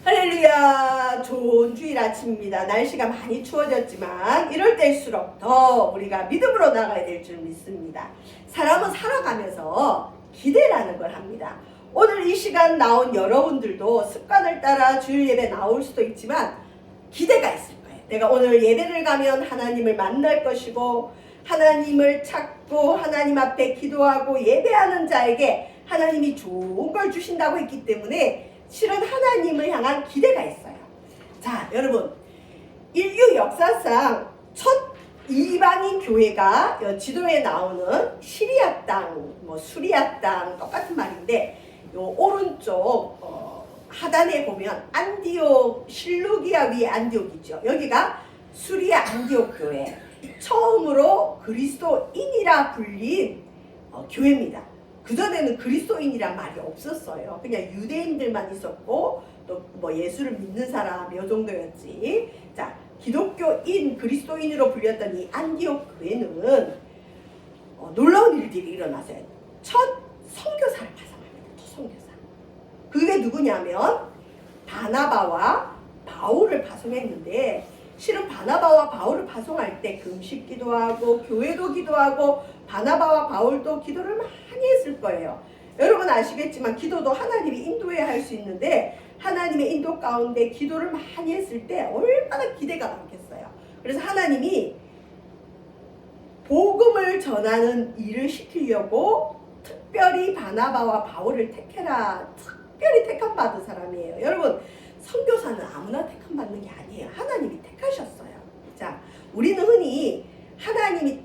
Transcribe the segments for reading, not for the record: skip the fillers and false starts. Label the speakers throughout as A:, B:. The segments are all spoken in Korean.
A: 할렐루야. 좋은 주일 아침입니다. 날씨가 많이 추워졌지만 이럴 때일수록 더 우리가 믿음으로 나가야 될 줄 믿습니다. 사람은 살아가면서 기대라는 걸 합니다. 오늘 이 시간 나온 여러분들도 습관을 따라 주일 예배 나올 수도 있지만 기대가 있을 거예요. 내가 오늘 예배를 가면 하나님을 만날 것이고 하나님을 찾고 하나님 앞에 기도하고 예배하는 자에게 하나님이 좋은 걸 주신다고 했기 때문에 실은 하나님을 향한 기대가 있어요. 자, 여러분, 인류 역사상 첫 이방인 교회가 지도에 나오는 시리아 땅, 수리아 땅 똑같은 말인데 요 오른쪽 하단에 보면 안디옥, 실루기아 위에 안디옥이죠. 여기가 수리아 안디옥 교회. 처음으로 그리스도인이라 불린 교회입니다. 그전에는 그리스도인이란 말이 없었어요. 그냥 유대인들만 있었고 또 예수를 믿는 사람 요 정도였지. 자, 기독교인, 그리스도인으로 불렸던 이 안디옥 교회는 놀라운 일들이 일어났어요. 첫 선교사를 파송합니다. 첫 선교사. 그게 누구냐면 바나바와 바울을 파송했는데 실은 바나바와 바울을 파송할 때 금식 기도하고 교회도 기도하고 바나바와 바울도 기도를 많이 했을 거예요. 여러분 아시겠지만 기도도 하나님이 인도해야 할 수 있는데 하나님의 인도 가운데 기도를 많이 했을 때 얼마나 기대가 많겠어요. 그래서 하나님이 복음을 전하는 일을 시키려고 특별히 바나바와 바울을 특별히 택함 받은 사람이에요. 여러분, 선교사는 아무나 택함 받는 게 아니에요. 하나님이 택하셨어요. 자, 우리는 흔히 하나님이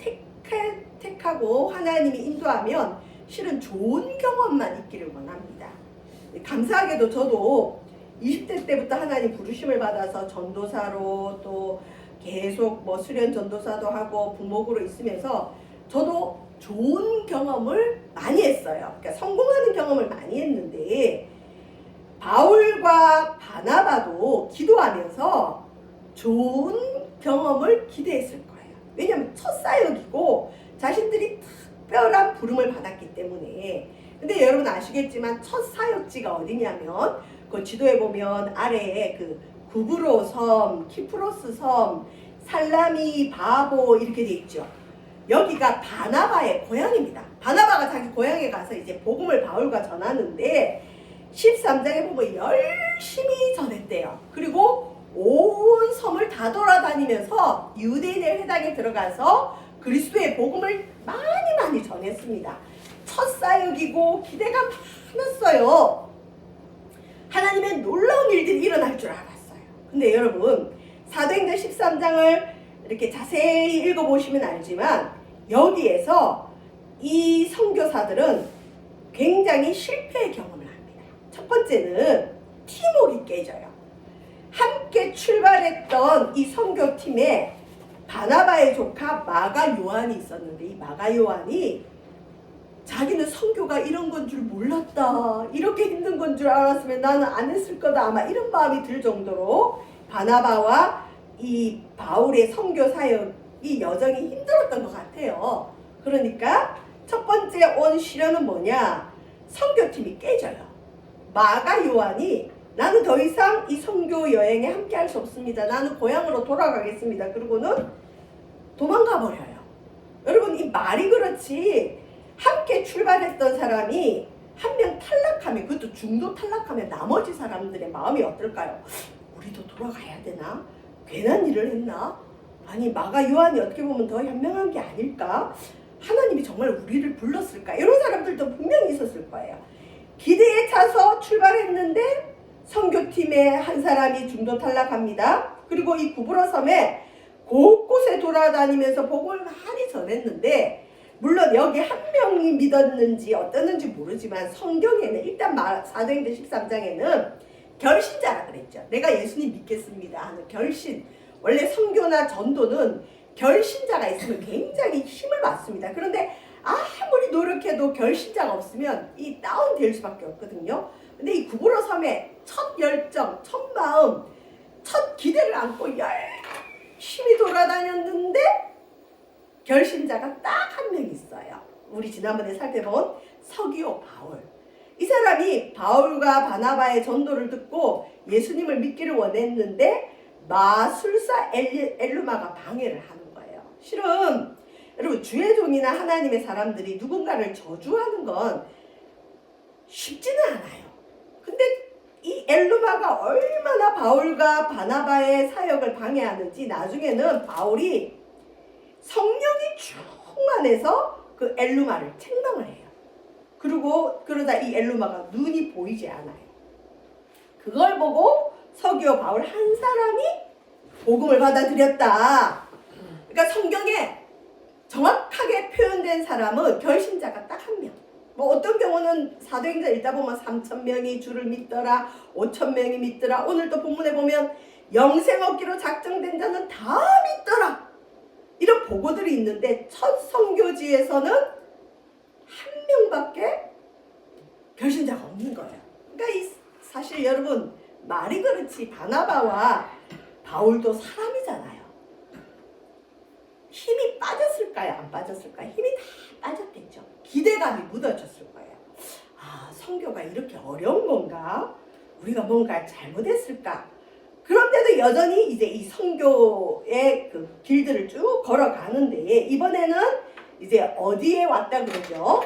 A: 택하고 하나님이 인도하면 실은 좋은 경험만 있기를 원합니다. 감사하게도 저도 20대 때부터 하나님 부르심을 받아서 전도사로 또 계속 수련 전도사도 하고 부목으로 있으면서 저도 좋은 경험을 많이 했어요. 그러니까 성공하는 경험을 많이 했는데 바울과 바나바도 기도하면서 좋은 경험을 기대했을 거예요. 왜냐하면 첫 사역이고 자신들이 특별한 부름을 받았기 때문에. 근데 여러분 아시겠지만 첫 사역지가 어디냐면 그 지도에 보면 아래에 그 구브로 섬, 키프로스 섬, 살라미, 바보 이렇게 돼 있죠. 여기가 바나바의 고향입니다. 바나바가 자기 고향에 가서 이제 복음을 바울과 전하는데 13장에 보면 열심히 전했대요. 그리고 온 섬을 다 돌아다니면서 유대인의 회당에 들어가서 그리스도의 복음을 많이 전했습니다. 첫 사역이고 기대가 많았어요. 하나님의 놀라운 일들이 일어날 줄 알았어요. 근데 여러분, 사도행전 13장을 이렇게 자세히 읽어보시면 알지만 여기에서 이 선교사들은 굉장히 실패의 경험을 합니다. 첫 번째는 팀워크가 깨져요. 함께 출발했던 이 선교팀에 바나바의 조카 마가 요한이 있었는데 이 마가 요한이 자기는 선교가 이런 건 줄 몰랐다. 이렇게 힘든 건 줄 알았으면 나는 안 했을 거다. 아마 이런 마음이 들 정도로 바나바와 이 바울의 선교 사역이 여정이 힘들었던 것 같아요. 그러니까 첫 번째 온 시련은 뭐냐? 선교팀이 깨져요. 마가 요한이 나는 더 이상 이 선교 여행에 함께 할 수 없습니다. 나는 고향으로 돌아가겠습니다. 그러고는 도망가 버려요. 여러분, 이 말이 그렇지 함께 출발했던 사람이 한 명 탈락하면, 그것도 중도 탈락하면 나머지 사람들의 마음이 어떨까요? 우리도 돌아가야 되나? 괜한 일을 했나? 아니, 마가 요한이 어떻게 보면 더 현명한 게 아닐까? 하나님이 정말 우리를 불렀을까? 이런 사람들도 분명히 있었을 거예요. 기대에 차서 출발했는데 선교팀의 한 사람이 중도 탈락합니다. 그리고 이 구브로 섬에 곳곳에 돌아다니면서 복음을 많이 전했는데 물론 여기 한 명이 믿었는지 어땠는지 모르지만 성경에는 일단 사도행전 13장에는 결신자라 그랬죠. 내가 예수님 믿겠습니다 하는 결신. 원래 선교나 전도는 결신자가 있으면 굉장히 힘을 받습니다. 그런데 아무리 노력해도 결신자가 없으면 이 다운될 수밖에 없거든요. 근데 이 구브로 섬에 첫 열정, 첫 마음, 첫 기대를 안고 열심히 돌아다녔는데 결신자가 딱 한 명 있어요. 우리 지난번에 살펴본 서기오 바울. 이 사람이 바울과 바나바의 전도를 듣고 예수님을 믿기를 원했는데 마술사 엘루마가 방해를 하는 거예요. 실은 여러분 주의 종이나 하나님의 사람들이 누군가를 저주하는 건 쉽지는 않아요. 근데 이 엘루마가 얼마나 바울과 바나바의 사역을 방해하는지 나중에는 바울이 성령이 충만해서 그 엘루마를 책망을 해요. 그리고 그러다 이 엘루마가 눈이 보이지 않아요. 그걸 보고 서기오 바울 한 사람이 복음을 받아들였다. 그러니까 성경에 정확하게 표현된 사람은 결신자가 딱 한 명. 뭐 어떤 경우는 사도행전 읽다 보면 3,000명이 주를 믿더라, 5,000명이 믿더라. 오늘 또 본문에 보면 영생 얻기로 작정된 자는 다 믿더라. 이런 보고들이 있는데 첫 선교지에서는 한 명밖에 결신자가 없는 거예요. 그러니까 사실 여러분 말이 그렇지 바나바와 바울도 사람이잖아요. 힘이 빠졌을까요? 안 빠졌을까요? 힘이 다 빠졌겠죠. 기대감이 묻어졌을 거예요. 아, 선교가 이렇게 어려운 건가? 우리가 뭔가 잘못했을까? 그런데도 여전히 이제 이 선교의 그 길들을 쭉 걸어가는데 이번에는 이제 어디에 왔다 그러죠?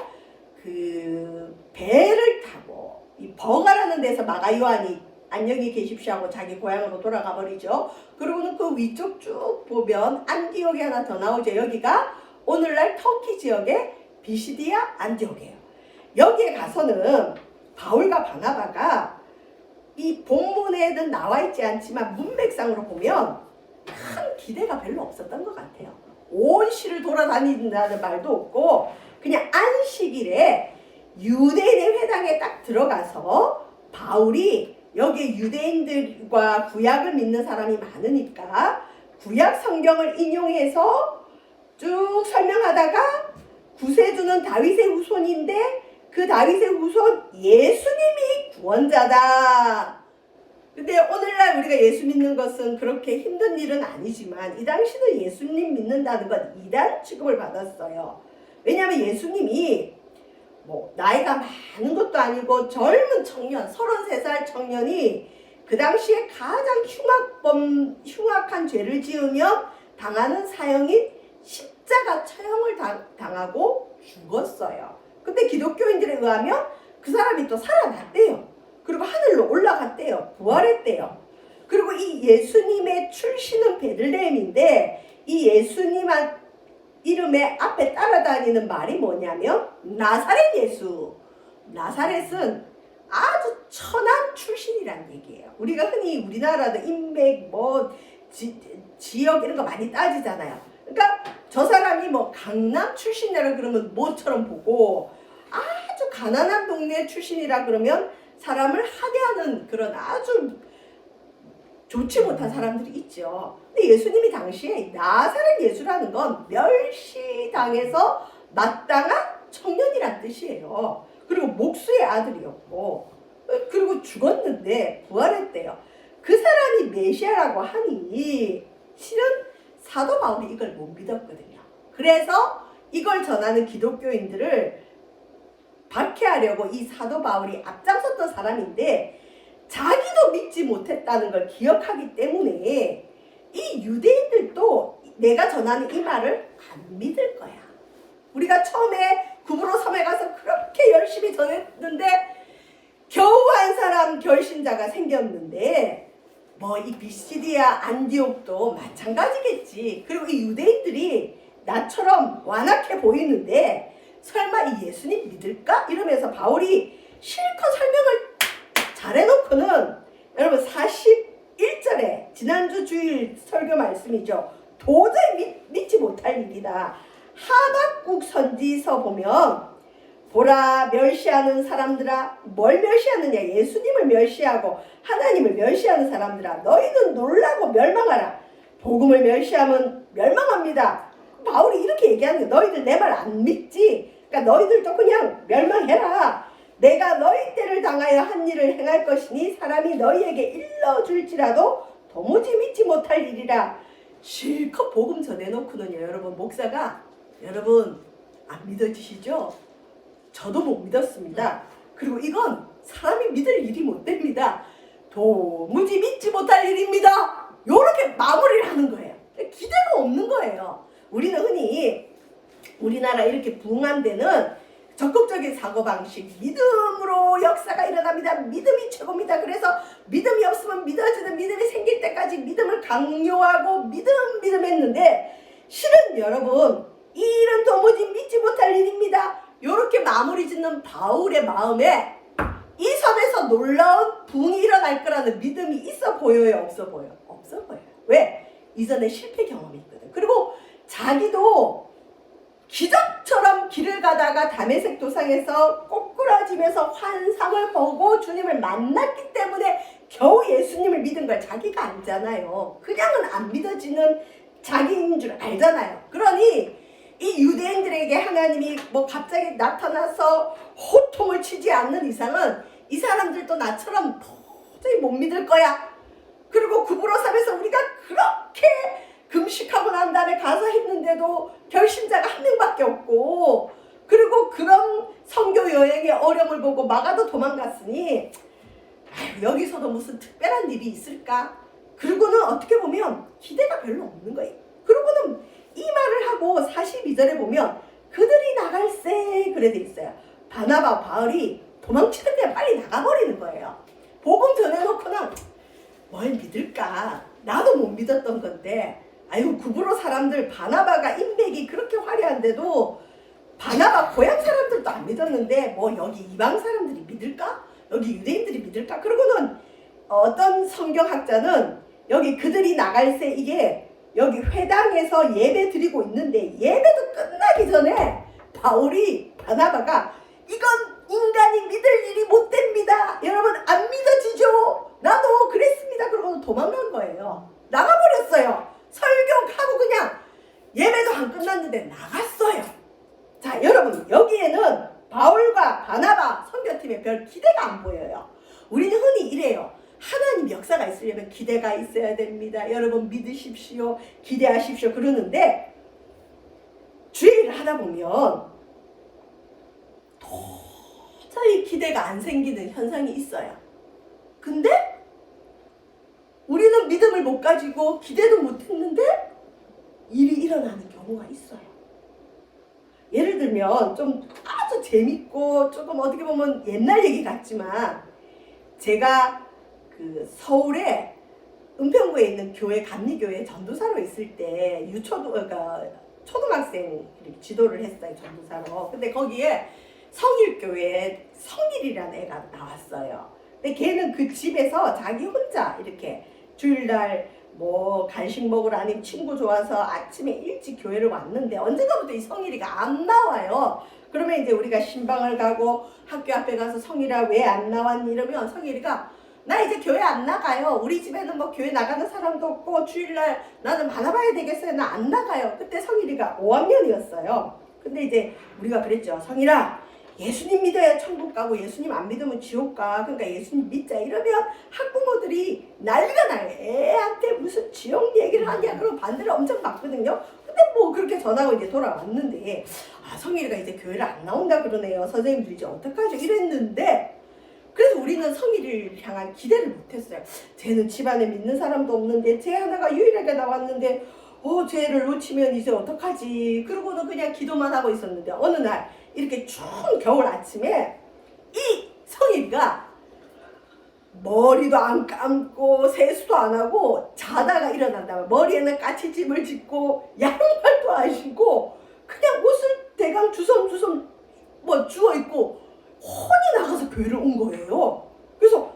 A: 그 배를 타고 이 버가라는 데서 마가 요한이 안녕히 계십시오 하고 자기 고향으로 돌아가 버리죠. 그리고는 그 위쪽 쭉 보면 안디옥이 하나 더 나오죠. 여기가 오늘날 터키 지역의 비시디아 안디옥이에요. 여기에 가서는 바울과 바나바가 이 본문에는 나와 있지 않지만 문맥상으로 보면 큰 기대가 별로 없었던 것 같아요. 온 시를 돌아다닌다는 말도 없고 그냥 안식일에 유대인의 회당에 딱 들어가서 바울이 여기 유대인들과 구약을 믿는 사람이 많으니까 구약 성경을 인용해서 쭉 설명하다가 구세주는 다윗의 후손인데 그 다윗의 후손 예수님이 구원자다. 근데 오늘날 우리가 예수 믿는 것은 그렇게 힘든 일은 아니지만 이 당시는 예수님 믿는다는 건 이단 취급을 받았어요. 왜냐하면 예수님이 뭐 나이가 많은 것도 아니고 젊은 청년, 33살 청년이 그 당시에 가장 흉악한 죄를 지으며 당하는 사형인 십자가 처형을 당하고 죽었어요. 근데 기독교인들에 의하면 그 사람이 또 살아났대요. 그리고 하늘로 올라갔대요. 부활했대요. 그리고 이 예수님의 출신은 베들레헴인데 이 예수님 이름에 앞에 따라다니는 말이 뭐냐면 나사렛 예수. 나사렛은 아주 천한 출신이란 얘기예요. 우리가 흔히 우리나라도 인맥 지역 이런 거 많이 따지잖아요. 그러니까 저 사람이 뭐 강남 출신이라 그러면 뭐처럼 보고 아주 가난한 동네 출신이라 그러면 사람을 하대하는 그런 아주 좋지 못한 사람들이 있죠. 근데 예수님이 당시에 나사렛 예수라는 건 멸시당해서 마땅한 청년이란 뜻이에요. 그리고 목수의 아들이었고 그리고 죽었는데 부활했대요. 그 사람이 메시아라고 하니 실은 사도 바울이 이걸 못 믿었거든요. 그래서 이걸 전하는 기독교인들을 박해하려고 이 사도 바울이 앞장섰던 사람인데 자기도 믿지 못했다는 걸 기억하기 때문에 이 유대인들도 내가 전하는 이 말을 안 믿을 거야. 우리가 처음에 구브로 섬에 가서 그렇게 열심히 전했는데 겨우 한 사람 결신자가 생겼는데 뭐 이 비시디아 안디옥도 마찬가지겠지. 그리고 이 유대인들이 나처럼 완악해 보이는데 설마 이 예수님 믿을까? 이러면서 바울이 실컷 설명을 잘해놓고는 여러분 41절에 지난주 주일 설교 말씀이죠. 도저히 믿지 못할 일이다. 하박국 선지서 보면 보라 멸시하는 사람들아 뭘 멸시하느냐 예수님을 멸시하고 하나님을 멸시하는 사람들아 너희는 놀라고 멸망하라. 복음을 멸시하면 멸망합니다. 바울이 이렇게 얘기하는 거야. 너희들 내 말 안 믿지? 그러니까 너희들도 그냥 멸망해라. 내가 너희 때를 당하여 한 일을 행할 것이니 사람이 너희에게 일러줄지라도 도무지 믿지 못할 일이라. 실컷 복음 전해놓고는요 여러분 목사가 여러분 안 믿어지시죠? 저도 못 믿었습니다. 그리고 이건 사람이 믿을 일이 못 됩니다. 도무지 믿지 못할 일입니다. 요렇게 마무리를 하는 거예요. 기대가 없는 거예요. 우리는 흔히 우리나라 이렇게 부흥한 데는 적극적인 사고방식, 믿음으로 역사가 일어납니다. 믿음이 최고입니다. 그래서 믿음이 없으면 믿어지는 믿음이 생길 때까지 믿음을 강요하고 믿음 했는데, 실은 여러분 이 일은 도무지 믿지 못할 일입니다. 이렇게 마무리 짓는 바울의 마음에 이 섬에서 놀라운 부흥이 일어날 거라는 믿음이 있어 보여요? 없어 보여요? 없어 보여요. 왜? 이전에 실패 경험이 있거든. 그리고 자기도 기적처럼 길을 가다가 다메섹 도상에서 꼬꾸라지면서 환상을 보고 주님을 만났기 때문에 겨우 예수님을 믿은 걸 자기가 알잖아요. 그냥은 안 믿어지는 자기인 줄 알잖아요. 그러니 이 유대인들에게 하나님이 뭐 갑자기 나타나서 호통을 치지 않는 이상은 이 사람들도 나처럼 도저히 못 믿을 거야. 그리고 구브로섬에서 우리가 그렇게 금식하고 난 다음에 가서 했는데도 결심자가 한 명밖에 없고, 그리고 그런 선교 여행의 어려움을 보고 마가도 도망갔으니 여기서도 무슨 특별한 일이 있을까? 그리고는 어떻게 보면 기대가 별로 없는 거예요. 그리고는 이 말을 하고 42절에 보면 그들이 나갈세 그래 돼 있어요. 바나바 바울이 도망치듯 그냥 빨리 나가버리는 거예요. 복음 전해놓고는 뭘 믿을까? 나도 못 믿었던 건데, 아유 구브로 사람들 바나바가 인맥이 그렇게 화려한데도 바나바 고향 사람들도 안 믿었는데 뭐 여기 이방 사람들이 믿을까? 여기 유대인들이 믿을까? 그러고는 어떤 성경학자는 여기 그들이 나갈새 이게 여기 회당에서 예배 드리고 있는데 예배도 끝나기 전에 바울이 바나바가 이건 인간이 믿을 일이 못 됩니다. 여러분 안 믿어지죠? 나도 그랬습니다. 그러고 도망간 거예요. 나가버렸어요. 설교하고 그냥 예배도 안 끝났는데 나갔어요. 자 여러분 여기에는 바울과 바나바 선교팀에 별 기대가 안 보여요. 우리는 흔히 이래요. 하나님 역사가 있으려면 기대가 있어야 됩니다. 여러분 믿으십시오. 기대하십시오. 그러는데 주일을 하다 보면 도저히 기대가 안 생기는 현상이 있어요. 근데 우리는 믿음을 못 가지고 기대도 못 했는데 일이 일어나는 경우가 있어요. 예를 들면 좀 아주 재밌고 조금 어떻게 보면 옛날 얘기 같지만, 제가 그 서울에 은평구에 있는 교회 감리교회 전도사로 있을 때 그러니까 초등학생 지도를 했어요. 전도사로. 근데 거기에 성일교회에 성일이라는 애가 나왔어요. 근데 걔는 그 집에서 자기 혼자 이렇게 주일날 뭐 간식 먹으러 아니면 친구 좋아서 아침에 일찍 교회를 왔는데 언젠가부터 이 성일이가 안 나와요. 그러면 이제 우리가 신방을 가고 학교 앞에 가서 성일아 왜 안 나왔니? 이러면 성일이가 나 이제 교회 안 나가요. 우리 집에는 뭐 교회 나가는 사람도 없고 주일날 나는 받아봐야 되겠어요. 나 안 나가요. 그때 성일이가 5학년이었어요. 근데 이제 우리가 그랬죠. 성일아 예수님 믿어야 천국 가고 예수님 안 믿으면 지옥 가. 그러니까 예수님 믿자. 이러면 학부모들이 난리가 나요. 애한테 무슨 지옥 얘기를 하냐. 그러고 반대를 엄청 받거든요. 근데 뭐 그렇게 전하고 이제 돌아왔는데 성일이가 이제 교회를 안 나온다 그러네요. 선생님들 이제 어떡하죠? 이랬는데 그래서 우리는 성일이를 향한 기대를 못했어요. 쟤는 집안에 믿는 사람도 없는데 쟤 하나가 유일하게 나왔는데 쟤를 놓치면 이제 어떡하지? 그러고는 그냥 기도만 하고 있었는데 어느 날 이렇게 추운 겨울 아침에 이 성일이가 머리도 안 감고 세수도 안 하고 자다가 일어난다면 머리에는 까치집을 짓고 양말도 안 신고 그냥 옷을 대강 주섬주섬 뭐 주워 입고 혼이 나가서 교회를 온 거예요. 그래서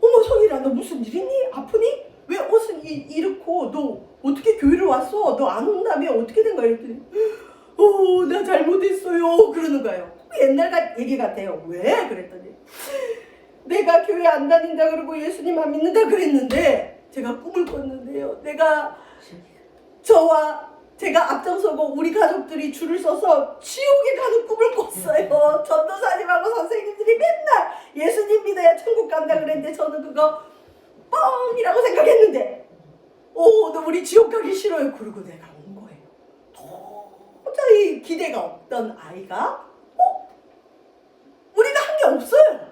A: 어머 성일아 너 무슨 일 있니? 아프니? 왜 옷은 이렇고 너 어떻게 교회를 왔어? 너 안 온다며 어떻게 된 거야? 이랬더니 나 잘못했어요 그러는 거예요. 옛날 얘기 같아요. 왜? 그랬더니 내가 교회 안 다닌다 그러고 예수님 안 믿는다 그랬는데 제가 꿈을 꿨는데요. 제가 앞장서고 우리 가족들이 줄을 서서 지옥에 가는 꿈을 꿨어요. 전도사님하고 선생님들이 맨날 예수님 믿어야 천국 간다 그랬는데 저는 그거 뻥이라고 생각했는데 너 우리 지옥 가기 싫어요. 그리고 내가 온 거예요. 도저히 기대가 없던 아이가 우리가 한 게 없어요.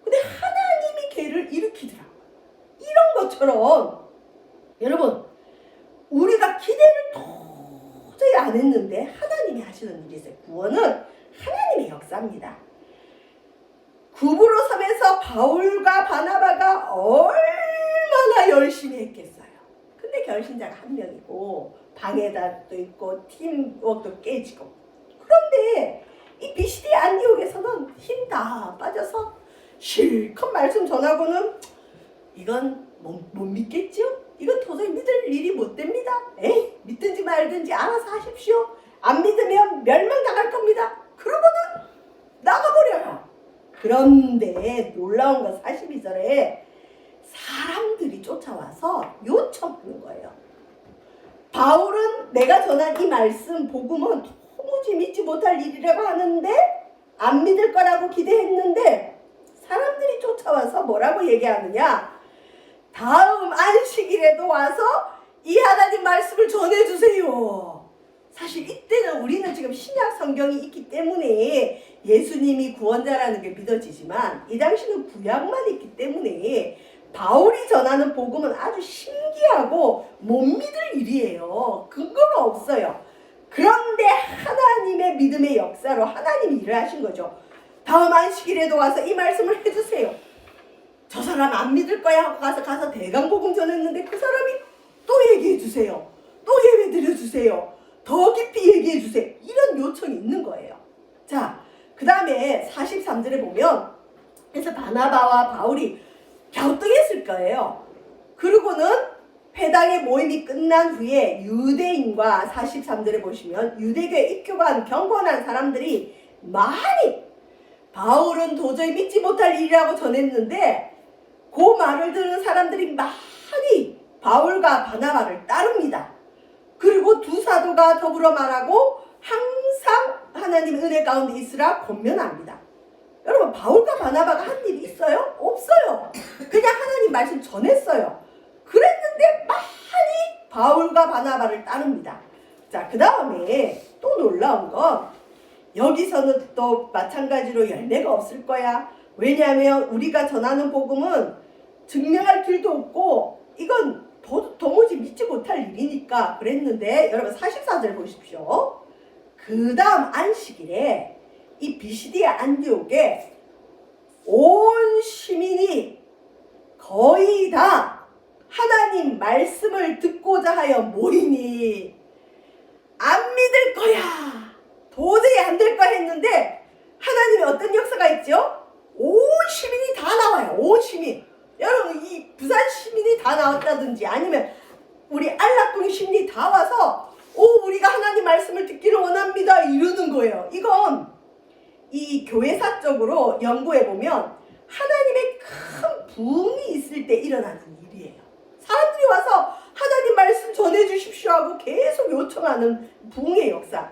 A: 근데 하나님이 걔를 일으키더라고요. 이런 것처럼 여러분, 우리가 기대를 도저히 안 했는데 하나님이 하시는 일이 있어요. 구원은 하나님의 역사입니다. 구부로 섬에서 바울과 바나바가 얼마나 열심히 했겠어요. 근데 결신자가 한 명이고 방해도 있고 팀워크도 깨지고, 그런데 이 비시디 안디옥에서는 힘 다 빠져서 실컷 말씀 전하고는 이건 못 믿겠죠? 이건 도저히 믿을 일이 못 됩니다. 에이, 믿든지 말든지 알아서 하십시오. 안 믿으면 멸망당할 겁니다. 그러고는 나가버려요. 그런데 놀라운 건 42절에 사람들이 쫓아와서 요청하는 거예요. 바울은 내가 전한 이 말씀, 복음은 도무지 믿지 못할 일이라고 하는데, 안 믿을 거라고 기대했는데 사람들이 쫓아와서 뭐라고 얘기하느냐, 다음 안식일에도 와서 이 하나님 말씀을 전해주세요. 사실 이때는 우리는 지금 신약 성경이 있기 때문에 예수님이 구원자라는 게 믿어지지만, 이 당시는 구약만 있기 때문에 바울이 전하는 복음은 아주 신기하고 못 믿을 일이에요. 근거가 없어요. 그런데 하나님의 믿음의 역사로 하나님이 일을 하신 거죠. 다음 안식일에도 와서 이 말씀을 해주세요. 저 사람 안 믿을 거야 하고 가서 대강복음 전했는데 그 사람이 또 얘기해 주세요. 또 예배 드려주세요. 더 깊이 얘기해 주세요. 이런 요청이 있는 거예요. 자, 그 다음에 43절에 보면, 그래서 바나바와 바울이 갸우뚱했을 거예요. 그리고는 회당의 모임이 끝난 후에 유대인과, 43절에 보시면 유대교에 입교한 경건한 사람들이 많이, 바울은 도저히 믿지 못할 일이라고 전했는데 그 말을 듣는 사람들이 많이 바울과 바나바를 따릅니다. 그리고 두 사도가 더불어 말하고 항상 하나님의 은혜 가운데 있으라 권면합니다. 여러분, 바울과 바나바가 한 일이 있어요? 없어요. 그냥 하나님 말씀 전했어요. 그랬는데 많이 바울과 바나바를 따릅니다. 자, 그 다음에 또 놀라운 건, 여기서는 또 마찬가지로 열매가 없을 거야. 왜냐하면 우리가 전하는 복음은 증명할 길도 없고 이건 도무지 믿지 못할 일이니까 그랬는데, 여러분 44절 보십시오. 그 다음 안식일에 이 비시디아 안디옥에 온 시민이 거의 다 하나님 말씀을 듣고자 하여 모이니 안 믿을 거야, 도저히 안 될 거야 했는데 하나님의 어떤 역사가 있죠? 온 시민이 다 나와요. 온 시민. 여러분, 이 부산 시민이 다 나왔다든지 아니면 우리 안락동 시민이 다 와서 우리가 하나님 말씀을 듣기를 원합니다 이러는 거예요. 이건 이 교회사적으로 연구해보면 하나님의 큰 부흥이 있을 때 일어나는 일이에요. 사람들이 와서 하나님 말씀 전해주십시오 하고 계속 요청하는 부흥의 역사.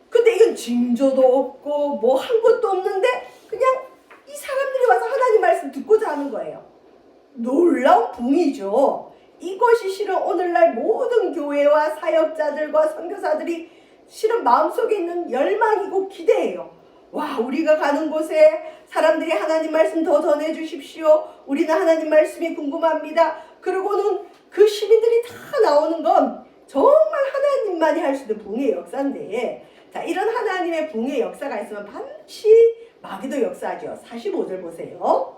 A: 근데 이건 징조도 없고 뭐 한 것도 없는데 그냥 이 사람들이 와서 하나님 말씀 듣고자 하는 거예요. 놀라운 부흥이죠. 이것이 실은 오늘날 모든 교회와 사역자들과 선교사들이 실은 마음속에 있는 열망이고 기대예요. 와, 우리가 가는 곳에 사람들이 하나님 말씀 더 전해주십시오. 우리는 하나님 말씀이 궁금합니다. 그리고는 그 시민들이 다 나오는 건 정말 하나님만이 할 수 있는 부흥의 역사인데, 자, 이런 하나님의 부흥의 역사가 있으면 반드시 마귀도 역사하죠. 45절 보세요.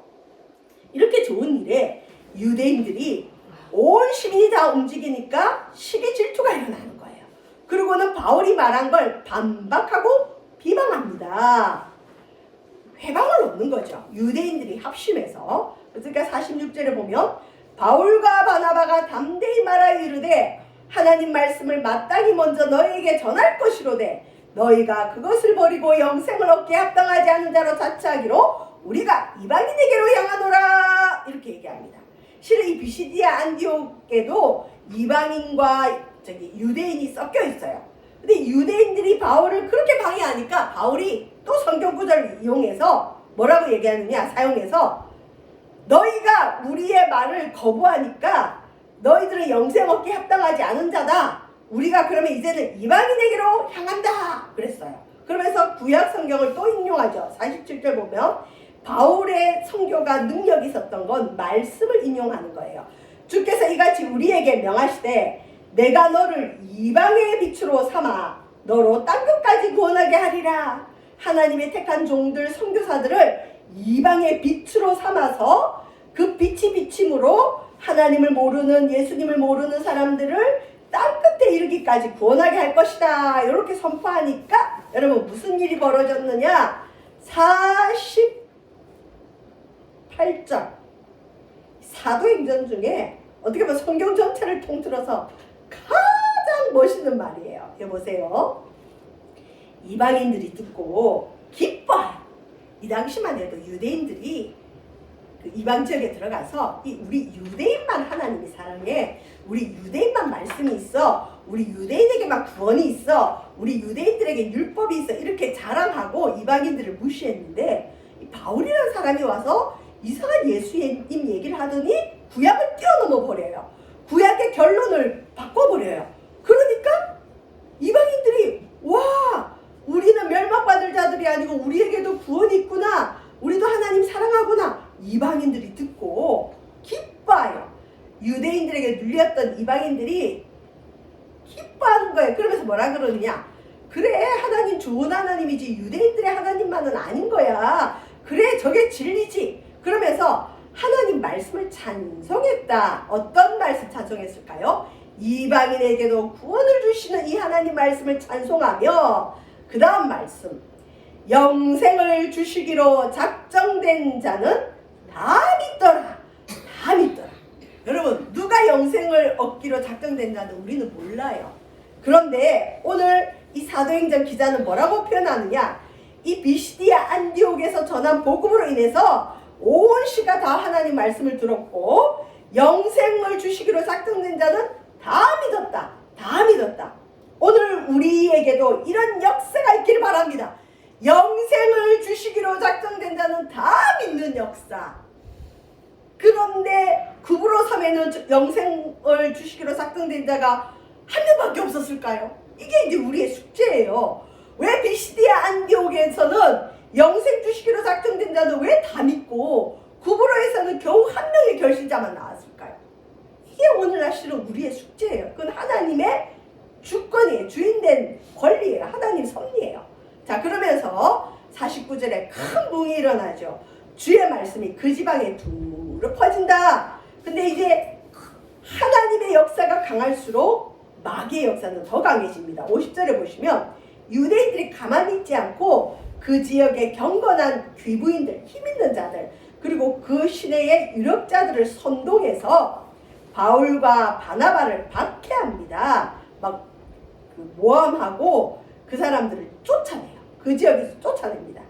A: 이렇게 좋은 일에 유대인들이 온 시민이 다 움직이니까 시기 질투가 일어나는 거예요. 그리고는 바울이 말한 걸 반박하고 비방합니다. 회방을 얻는 거죠. 유대인들이 합심해서. 그러니까 46절에 보면 바울과 바나바가 담대히 말하여 이르되 하나님 말씀을 마땅히 먼저 너희에게 전할 것이로되 너희가 그것을 버리고 영생을 얻게 합당하지 않은 자로 자처하기로 우리가 이방인에게로 향하노라, 이렇게 얘기합니다. 실은 이 비시디아 안디옥에도 이방인과 유대인이 섞여 있어요. 근데 유대인들이 바울을 그렇게 방해하니까 바울이 또 성경 구절을 이용해서 뭐라고 얘기하느냐, 사용해서 너희가 우리의 말을 거부하니까 너희들은 영생 얻기에 합당하지 않은 자다. 우리가 그러면 이제는 이방인에게로 향한다 그랬어요. 그러면서 구약 성경을 또 인용하죠. 47절 보면 바울의 선교가 능력이 있었던 건 말씀을 인용하는 거예요. 주께서 이같이 우리에게 명하시되 내가 너를 이방의 빛으로 삼아 너로 땅 끝까지 구원하게 하리라. 하나님의 택한 종들 선교사들을 이방의 빛으로 삼아서 그 빛이 비침으로 하나님을 모르는, 예수님을 모르는 사람들을 땅 끝에 이르기까지 구원하게 할 것이다. 이렇게 선포하니까 여러분 무슨 일이 벌어졌느냐? 48장 사도행전 중에 어떻게 보면 성경 전체를 통틀어서 가장 멋있는 말이에요. 여보세요. 이방인들이 듣고 기뻐요. 이 당시만 해도 유대인들이 그 이방 지역에 들어가서 우리 유대인만 하나님이 사랑해, 우리 유대인만 말씀이 있어, 우리 유대인에게만 구원이 있어, 우리 유대인들에게 율법이 있어, 이렇게 자랑하고 이방인들을 무시했는데 이 바울이라는 사람이 와서 이상한 예수님 얘기를 하더니 구약을 뛰어넘어 버려요. 구약의 결론을 바꿔버려요. 그러니까 이방인들이 와, 우리는 멸망받을 자들이 아니고 우리에게도 구원이 있구나, 우리도 하나님 사랑하구나, 이방인들이 듣고 기뻐요. 유대인들에게 눌렸던 이방인들이 기뻐하는 거예요. 그러면서 뭐라 그러느냐? 그래, 하나님 좋은 하나님이지 유대인들의 하나님만은 아닌 거야. 그래, 저게 진리지. 그러면서 하나님 말씀을 찬송했다. 어떤 말씀 찬송했을까요? 이방인에게도 구원을 주시는 이 하나님 말씀을 찬송하며 그 다음 말씀, 영생을 주시기로 작정된 자는 다 믿더라. 다 믿더라. 여러분, 누가 영생을 얻기로 작정된 자는 우리는 몰라요. 그런데 오늘 이 사도행전 기자는 뭐라고 표현하느냐? 이 비시디아 안디옥에서 전한 복음으로 인해서 온 시가 다 하나님 말씀을 들었고 영생을 주시기로 작정된 자는 다 믿었다. 다 믿었다. 오늘 우리에게도 이런 역사가 있기를 바랍니다. 영생을 주시기로 작정된 자는 다 믿는 역사. 그런데 구부로 섬에는 영생을 주시기로 작정된 자가 한 명밖에 없었을까요? 이게 이제 우리의 숙제예요. 왜 비시디아 안디옥에서는 영생 주시기로 작정된 자는 왜 다 믿고 구부로에서는 겨우 한 명의 결신자만 나왔을까요? 이게 오늘날 실은 우리의 숙제예요. 그건 하나님의 주권이에요. 주인된 권리예요. 하나님 섭리예요. 자, 그러면서 49절에 큰 붕이 일어나죠. 주의 말씀이 그 지방에 두루 퍼진다. 근데 이제 하나님의 역사가 강할수록 마귀의 역사는 더 강해집니다. 50절에 보시면 유대인들이 가만히 있지 않고 그 지역의 경건한 귀부인들, 힘있는 자들, 그리고 그 시내의 유력자들을 선동해서 바울과 바나바를 박해합니다. 막 모함하고 그 사람들을 쫓아내요. 그 지역에서 쫓아냅니다.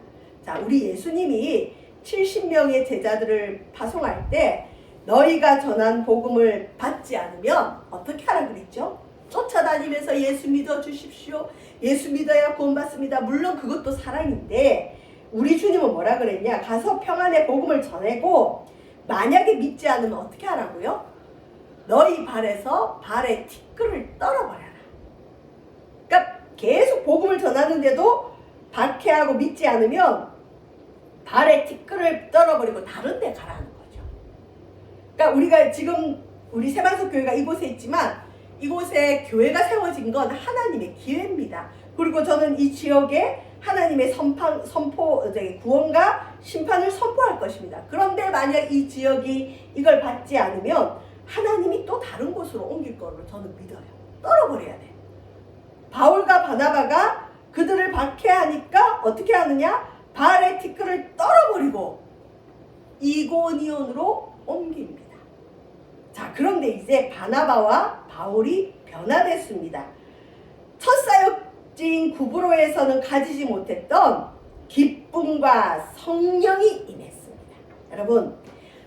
A: 자, 우리 예수님이 70명의 제자들을 파송할 때 너희가 전한 복음을 받지 않으면 어떻게 하라 그랬죠? 쫓아다니면서 예수 믿어 주십시오. 예수 믿어야 구원받습니다. 물론 그것도 사랑인데 우리 주님은 뭐라 그랬냐? 가서 평안의 복음을 전하고 만약에 믿지 않으면 어떻게 하라고요? 너희 발에서 발의 티끌을 떨어버려라. 그러니까 계속 복음을 전하는데도 박해하고 믿지 않으면 발의 티끌을 떨어버리고 다른 데 가라는 거죠. 그러니까 우리가 지금 우리 세만석 교회가 이곳에 있지만 이곳에 교회가 세워진 건 하나님의 기회입니다. 그리고 저는 이 지역에 하나님의 구원과 심판을 선포할 것입니다. 그런데 만약 이 지역이 이걸 받지 않으면 하나님이 또 다른 곳으로 옮길 거로 저는 믿어요. 떨어버려야 돼. 바울과 바나바가 그들을 박해하니까 어떻게 하느냐? 발의 티끌을 떨어버리고 이고니온으로 옮깁니다. 자, 그런데 이제 바나바와 바울이 변화됐습니다. 첫 사역지인 구브로에서는 가지지 못했던 기쁨과 성령이 임했습니다. 여러분,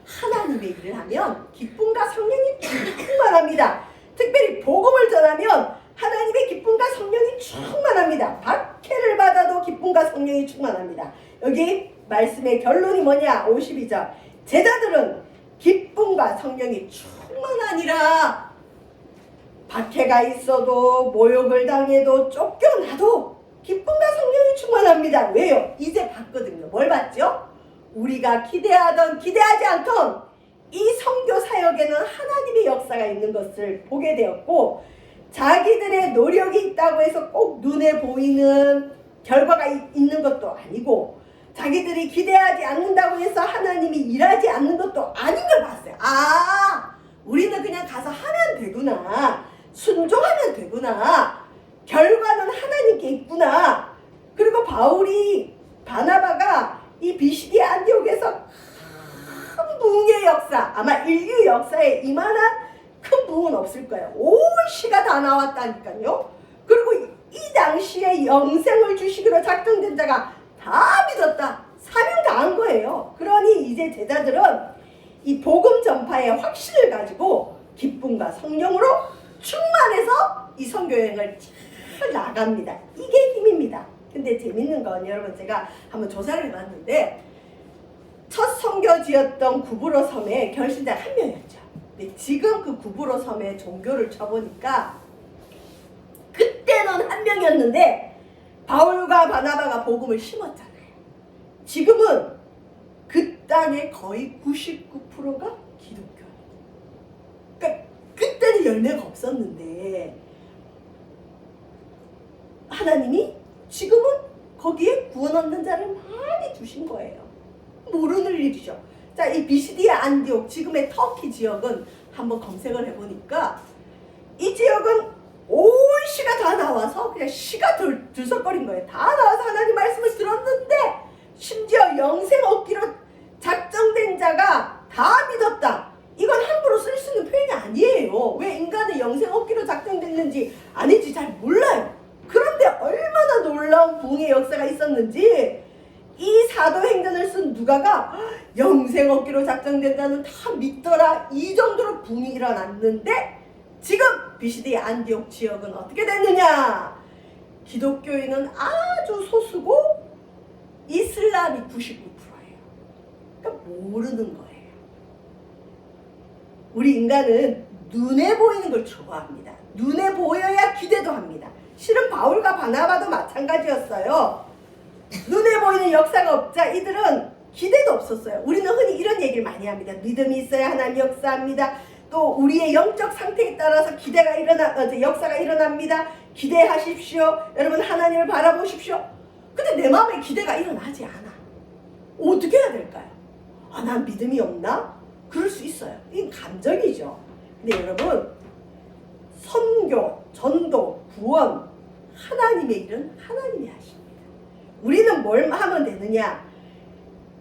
A: 하나님의 일을 하면 기쁨과 성령이 충만합니다. 특별히 복음을 전하면 하나님의 기쁨과 성령이 충만합니다. 박해를 받아도 기쁨과 성령이 충만합니다. 여기 말씀의 결론이 뭐냐? 52절. 제자들은 기쁨과 성령이 충만하니라. 박해가 있어도 모욕을 당해도 쫓겨나도 기쁨과 성령이 충만합니다. 왜요? 이제 봤거든요. 뭘 봤죠? 우리가 기대하던 기대하지 않던 이 선교 사역에는 하나님의 역사가 있는 것을 보게 되었고, 자기들의 노력이 있다고 해서 꼭 눈에 보이는 결과가 있는 것도 아니고, 자기들이 기대하지 않는다고 해서 하나님이 일하지 않는 것도 아닌 걸 봤어요. 아, 우리는 그냥 가서 하면 되구나, 순종하면 되구나, 결과는 하나님께 있구나. 그리고 바나바가 이 비시디아 안디옥에서 큰 부흥의 역사, 아마 인류 역사에 이만한 큰 부흥은 없을 거예요. 온 시가 다 나왔다니까요. 그리고 이 당시에 영생을 주시기로 작정된 자가 다 믿었다, 사명 당한 거예요. 그러니 이제 제자들은 이 복음 전파의 확신을 가지고 기쁨과 성령으로 충만해서 이 선교 여행을 잘 나갑니다. 이게 힘입니다. 근데 재밌는 건, 여러분, 제가 한번 조사를 해봤는데 첫 선교지였던 구브로 섬에 결신자가 한 명이었죠. 근데 지금 그 구브로 섬의 종교를 쳐보니까 그때는 한 명이었는데 바울과 바나바가 복음을 심었잖아요. 지금은 그 땅의 거의 99%가 기독교예요. 그러니까 그때는 열매가 없었는데 하나님이 지금은 거기에 구원 얻는 자를 많이 두신 거예요. 모르는 일이죠. 자, 이 비시디아 안디옥, 지금의 터키 지역은 한번 검색을 해보니까 이 지역은 온 시가 다 나와서 그냥 시가 들썩거린 거예요. 다 나와서 하나님 말씀을 들었는데 심지어 영생 얻기로 작정된 자가 다 믿었다. 이건 함부로 쓸 수 있는 표현이 아니에요. 왜 인간의 영생 얻기로 작정됐는지 아닌지 잘 몰라요. 그런데 얼마나 놀라운 부흥의 역사가 있었는지 이 사도행전을 쓴 누가가 영생 얻기로 작정된다는 다 믿더라, 이 정도로 부흥이 일어났는데 지금 비시디아 안디옥 지역은 어떻게 됐느냐? 기독교인은 아주 소수고 이슬람이 99%예요. 그러니까 모르는 거예요. 우리 인간은 눈에 보이는 걸 좋아합니다. 눈에 보여야 기대도 합니다. 실은 바울과 바나바도 마찬가지였어요. 눈에 보이는 역사가 없자 이들은 기대도 없었어요. 우리는 흔히 이런 얘기를 많이 합니다. 믿음이 있어야 하나님 역사합니다. 또 우리의 영적 상태에 따라서 역사가 일어납니다. 기대하십시오. 여러분, 하나님을 바라보십시오. 근데 내 마음에 기대가 일어나지 않아. 어떻게 해야 될까요? 아, 난 믿음이 없나? 그럴 수 있어요. 이건 감정이죠. 근데 여러분, 선교, 전도, 구원, 하나님의 일은 하나님이 하십니다. 우리는 뭘 하면 되느냐?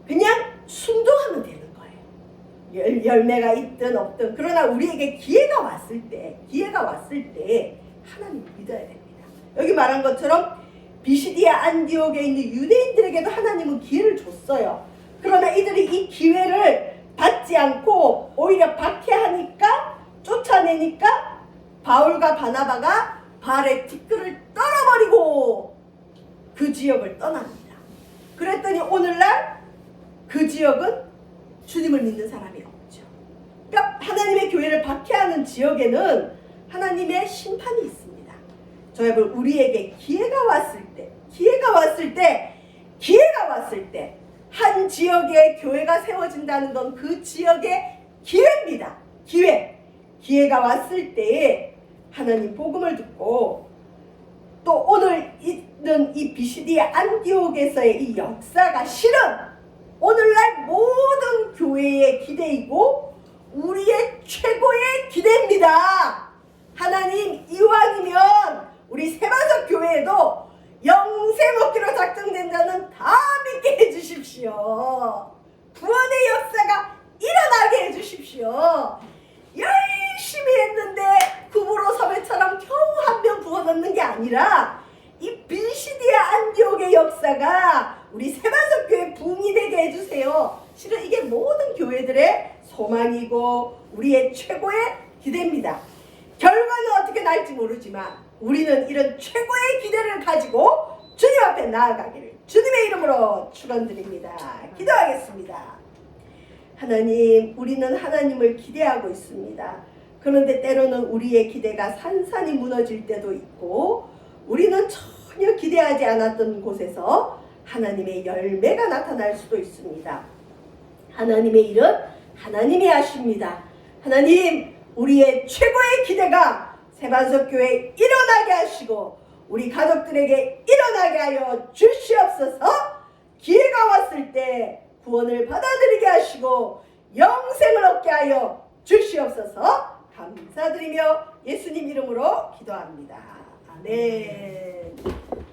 A: 그냥 순종하면 되는 거예요. 열매가 있든 없든. 그러나 우리에게 기회가 왔을 때 하나님을 믿어야 됩니다. 여기 말한 것처럼 비시디아 안디옥에 있는 유대인들에게도 하나님은 기회를 줬어요. 그러나 이들이 이 기회를 받지 않고 오히려 박해하니까, 쫓아내니까 바울과 바나바가 발에 티끌을 떨어버리고 그 지역을 떠납니다. 그랬더니 오늘날 그 지역은 주님을 믿는 사람이 없죠. 그러니까 하나님의 교회를 박해하는 지역에는 하나님의 심판이 있습니다. 저 여러분, 우리에게 기회가 왔을 때 한 지역에 교회가 세워진다는 건 그 지역의 기회입니다. 기회가 왔을 때에 하나님 복음을 듣고, 또 오늘 있는 이 비시디아 안디옥에서의 이 역사가 실은 오늘날 모든 교회의 기대이고 우리의 최고의 기대입니다. 하나님 이왕이면 우리 세마석 교회에도 영생 얻기로 작정된 자는 다 믿게 해주십시오. 구원의 역사가 일어나게 해주십시오. 열심히 했는데 구브로 섬에처럼 겨우 한 명 구원 얻는 게 아니라 이 비시디아 안디옥의 역사가 우리 세마석 교회 붕이 되게 해주세요. 실은 이게 모든 교회들의 소망이고 우리의 최고의 기대입니다. 결과는 어떻게 날지 모르지만 우리는 이런 최고의 기대를 가지고 주님 앞에 나아가기를 주님의 이름으로 축원드립니다. 기도하겠습니다. 하나님, 우리는 하나님을 기대하고 있습니다. 그런데 때로는 우리의 기대가 산산이 무너질 때도 있고 우리는 전혀 기대하지 않았던 곳에서 하나님의 열매가 나타날 수도 있습니다. 하나님의 일은 하나님이 하십니다. 하나님, 우리의 최고의 기대가 세반석교회에 일어나게 하시고 우리 가족들에게 일어나게 하여 주시옵소서. 기회가 왔을 때 구원을 받아들이게 하시고 영생을 얻게 하여 주시옵소서. 감사드리며 예수님 이름으로 기도합니다. 아멘.